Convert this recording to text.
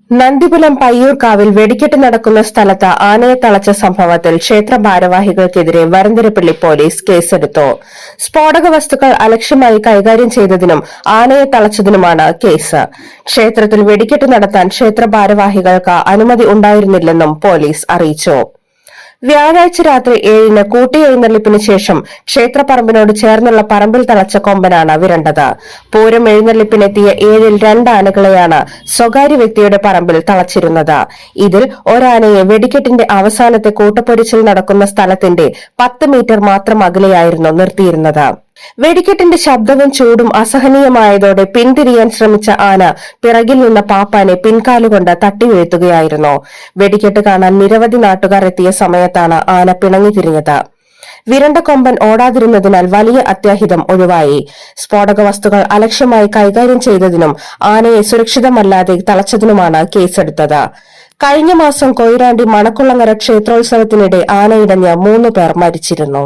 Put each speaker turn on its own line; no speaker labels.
നന്ദിപുലം പയ്യൂർക്കാവിൽ വെടിക്കെട്ട് നടക്കുന്ന സ്ഥലത്ത് ആനയെ തളച്ച സംഭവത്തിൽ ക്ഷേത്ര ഭാരവാഹികൾക്കെതിരെ വരന്തരപ്പള്ളി പോലീസ് കേസെടുത്തു. സ്ഫോടക വസ്തുക്കൾ അലക്ഷ്യമായി കൈകാര്യം ചെയ്തതിനും ആനയെ തളച്ചതിനുമാണ് കേസ്. ക്ഷേത്രത്തിൽ വെടിക്കെട്ട് നടത്താൻ ക്ഷേത്ര ഭാരവാഹികൾക്ക് അനുമതി ഉണ്ടായിരുന്നില്ലെന്നും പോലീസ് അറിയിച്ചു. വ്യാഴാഴ്ച രാത്രി 7-ന് കൂട്ടിയെഴുന്നള്ളിപ്പിന് ശേഷം ക്ഷേത്രപ്പറമ്പിനോട് ചേർന്നുള്ള പറമ്പിൽ തളച്ച കൊമ്പനാണ് വിരണ്ടത്. പൂരം എഴുന്നള്ളിപ്പിനെത്തിയ 7-ൽ 2 ആനകളെയാണ് സ്വകാര്യ വ്യക്തിയുടെ പറമ്പിൽ തളച്ചിരുന്നത്. ഇതിൽ ഒരാനയെ വെടിക്കെട്ടിന്റെ അവസാനത്തെ കൂട്ടപ്പൊരിച്ചിൽ നടക്കുന്ന സ്ഥലത്തിന്റെ 10 മീറ്റർ മാത്രം അകലെയായിരുന്നു നിർത്തിയിരുന്നത്. വെടിക്കെട്ടിന്റെ ശബ്ദവും ചൂടും അസഹനീയമായതോടെ പിന്തിരിയാൻ ശ്രമിച്ച ആന പിറകിൽ നിന്ന പാപ്പാനെ പിൻകാലുകൊണ്ട് തട്ടിവീഴ്ത്തുകയായിരുന്നു. വെടിക്കെട്ട് കാണാൻ നിരവധി നാട്ടുകാർ എത്തിയ സമയത്താണ് ആന പിണങ്ങി തിരിഞ്ഞത്. വിരണ്ട കൊമ്പൻ ഓടാതിരുന്നതിനാൽ വലിയ അത്യാഹിതം ഒഴിവായി. സ്ഫോടക വസ്തുക്കൾ അലക്ഷ്യമായി കൈകാര്യം ചെയ്തതിനും ആനയെ സുരക്ഷിതമല്ലാതെ തളച്ചതിനുമാണ് കേസെടുത്തത്. കഴിഞ്ഞ മാസം കൊയിരാണ്ടി മണക്കുളങ്ങര ക്ഷേത്രോത്സവത്തിനിടെ ആനയിടഞ്ഞ് 3 പേർ മരിച്ചിരുന്നു.